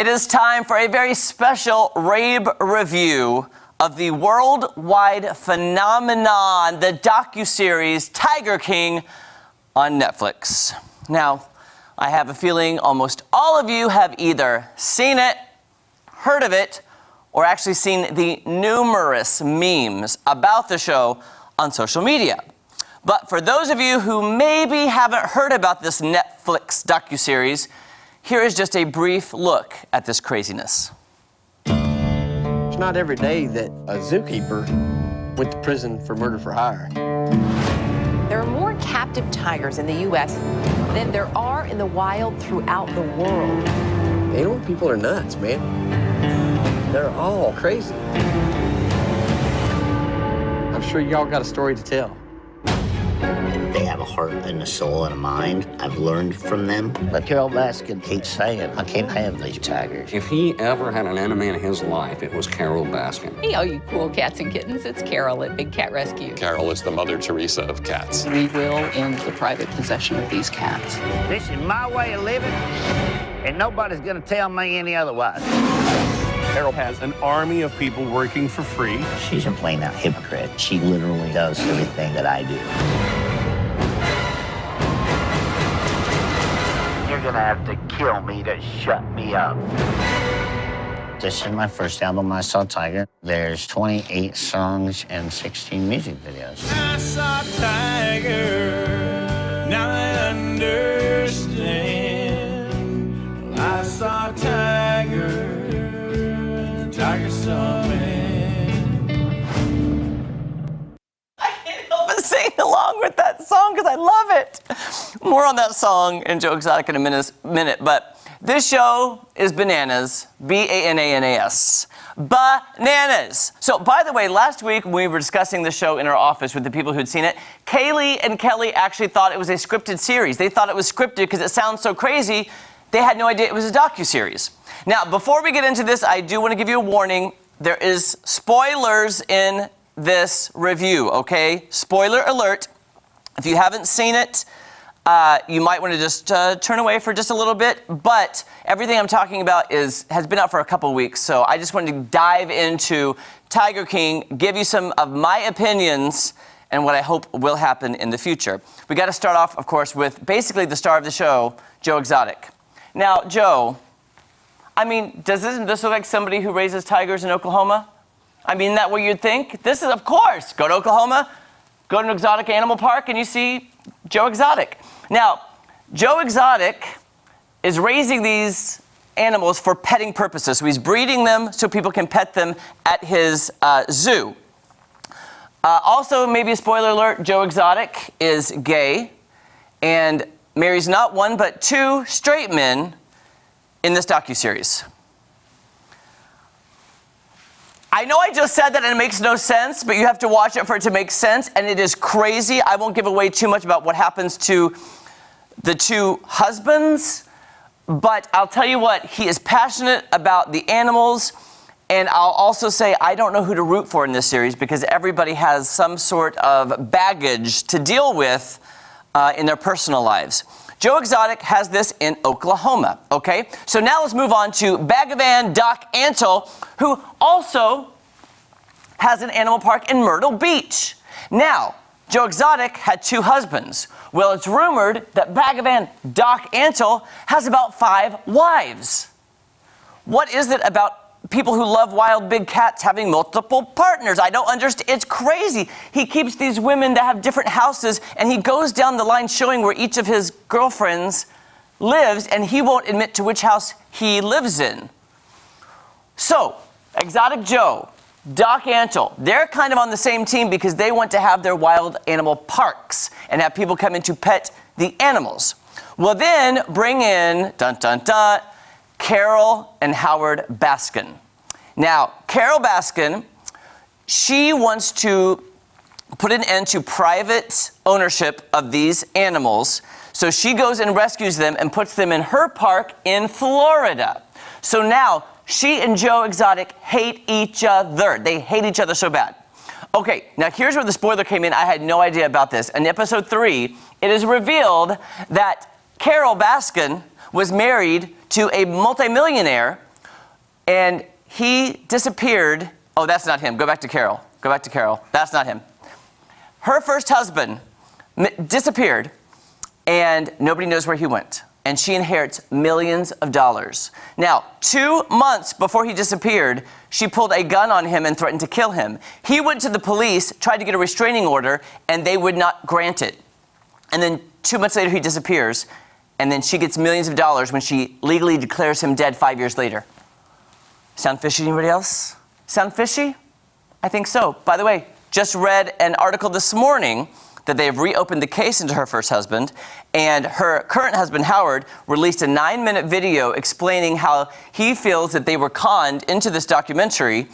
It is time for a very special rave review of the worldwide phenomenon, the docuseries Tiger King on Netflix. Now, I have a feeling almost all of you have either seen it, heard of it, or actually seen the numerous memes about the show on social media. But for those of you who maybe haven't heard about this Netflix docuseries, here is just a brief look at this craziness. It's not every day that a zookeeper went to prison for murder for hire. There are more captive tigers in the U.S. than there are in the wild throughout the world. Animal people are nuts, man. They're all crazy. I'm sure y'all got a story to tell. They have a heart and a soul and a mind. I've learned from them. But Carol Baskin keeps saying, I can't have these tigers. If he ever had an enemy in his life, it was Carol Baskin. Hey, all you cool cats and kittens, it's Carol at Big Cat Rescue. Carol is the Mother Teresa of cats. We will end the private possession of these cats. This is my way of living, and nobody's gonna tell me any otherwise. Carol has an army of people working for free. She's a plain out hypocrite. She literally does everything that I do. You're gonna have to kill me to shut me up. This is my first album, I Saw Tiger. There's 28 songs and 16 music videos. I saw Tiger, now I understand. I saw Tiger, Tiger saw me. I can't help but sing along with that song because I love it. More on that song and Joe Exotic in a minute, but this show is bananas, B-A-N-A-N-A-S. Bananas. So, by the way, last week when we were discussing the show in our office with the people who'd seen it, Kaylee and Kelly actually thought it was a scripted series. They thought it was scripted because it sounds so crazy. They had no idea it was a docuseries. Now, before we get into this, I do want to give you a warning. There is spoilers in this review, okay? Spoiler alert. If you haven't seen it, you might want to just turn away for just a little bit, but everything I'm talking about has been out for a couple weeks, so I just wanted to dive into Tiger King, give you some of my opinions and what I hope will happen in the future. We got to start off, of course, with basically the star of the show, Joe Exotic. Now, Joe, I mean, doesn't this look like somebody who raises tigers in Oklahoma? I mean, isn't that what you'd think? This is, of course, go to Oklahoma, go to an exotic animal park, and you see Joe Exotic. Now, Joe Exotic is raising these animals for petting purposes. So he's breeding them so people can pet them at his zoo. Also, maybe a spoiler alert, Joe Exotic is gay and marries not one but two straight men in this docuseries. I know I just said that and it makes no sense, but you have to watch it for it to make sense, and it is crazy. I won't give away too much about what happens to the two husbands, but I'll tell you what, he is passionate about the animals, and I'll also say I don't know who to root for in this series because everybody has some sort of baggage to deal with in their personal lives. Joe Exotic has this in Oklahoma, okay? So now let's move on to Bhagavan Doc Antle, who also has an animal park in Myrtle Beach. Now, Joe Exotic had two husbands. Well, it's rumored that Bhagavan Doc Antle has about 5 wives. What is it about people who love wild big cats having multiple partners? I don't understand. It's crazy. He keeps these women that have different houses, and he goes down the line showing where each of his girlfriends lives, and he won't admit to which house he lives in. So, Exotic Joe, Doc Antle, they're kind of on the same team because they want to have their wild animal parks and have people come in to pet the animals. Well, then bring in, dun dun dun, Carol and Howard Baskin. Now, Carol Baskin, she wants to put an end to private ownership of these animals, so she goes and rescues them and puts them in her park in Florida. So now, she and Joe Exotic hate each other. They hate each other so bad. Okay, now here's where the spoiler came in. I had no idea about this. In episode 3, it is revealed that Carol Baskin was married to a multimillionaire And he disappeared. Oh, that's not him. Go back to Carol. Go back to Carol. That's not him. Her first husband disappeared, and nobody knows where he went. And she inherits millions of dollars. Now, 2 months before he disappeared, she pulled a gun on him and threatened to kill him. He went to the police, tried to get a restraining order, and they would not grant it. And then 2 months later, he disappears, and then she gets millions of dollars when she legally declares him dead 5 years later. Sound fishy to anybody else? Sound fishy? I think so. By the way, just read an article this morning that they've reopened the case into her first husband, and her current husband, Howard, released a 9-minute video explaining how he feels that they were conned into this documentary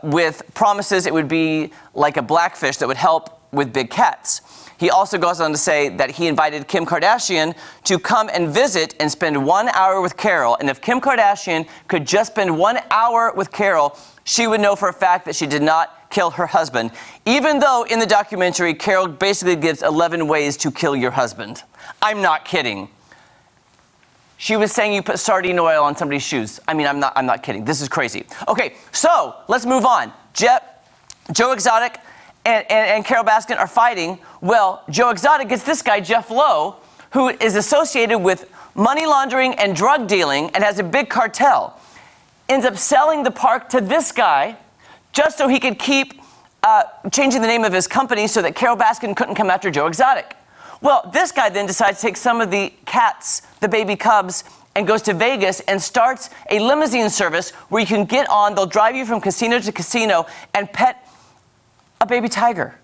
with promises it would be like a blackfish that would help with big cats. He also goes on to say that he invited Kim Kardashian to come and visit and spend 1 hour with Carol, and if Kim Kardashian could just spend 1 hour with Carol, she would know for a fact that she did not kill her husband, even though in the documentary, Carol basically gives 11 ways to kill your husband. I'm not kidding. She was saying you put sardine oil on somebody's shoes. I mean, I'm not kidding. This is crazy. Okay, so let's move on. Joe Exotic and Carol Baskin are fighting. Well, Joe Exotic gets this guy, Jeff Lowe, who is associated with money laundering and drug dealing and has a big cartel. Ends up selling the park to this guy just so he could keep changing the name of his company so that Carol Baskin couldn't come after Joe Exotic. Well, this guy then decides to take some of the cats, the baby cubs, and goes to Vegas and starts a limousine service where you can get on, they'll drive you from casino to casino and pet a baby tiger.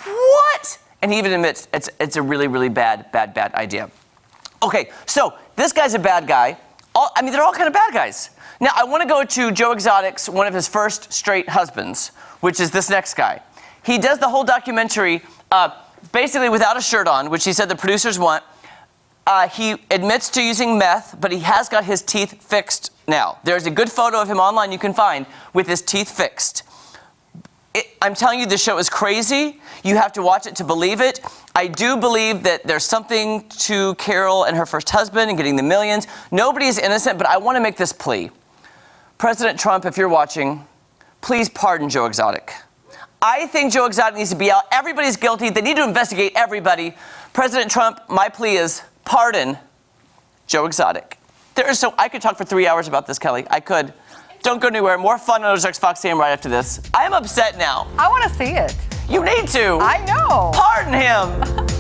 What? And he even admits it's a really, really bad idea. Okay, so this guy's a bad guy. They're all kind of bad guys. Now, I want to go to Joe Exotic's, one of his first straight husbands, which is this next guy. He does the whole documentary basically without a shirt on, which he said the producers want. He admits to using meth, but he has got his teeth fixed now. There's a good photo of him online you can find with his teeth fixed. I'm telling you, this show is crazy. You have to watch it to believe it. I do believe that there's something to Carol and her first husband and getting the millions. Nobody is innocent, but I want to make this plea. President Trump, if you're watching, please pardon Joe Exotic. I think Joe Exotic needs to be out. Everybody's guilty. They need to investigate everybody. President Trump, my plea is pardon Joe Exotic. I could talk for 3 hours about this, Kelly. I could. Don't go anywhere. More fun on Ozarks Fox AM right after this. I am upset now. I want to see it. You need to. I know. Pardon him.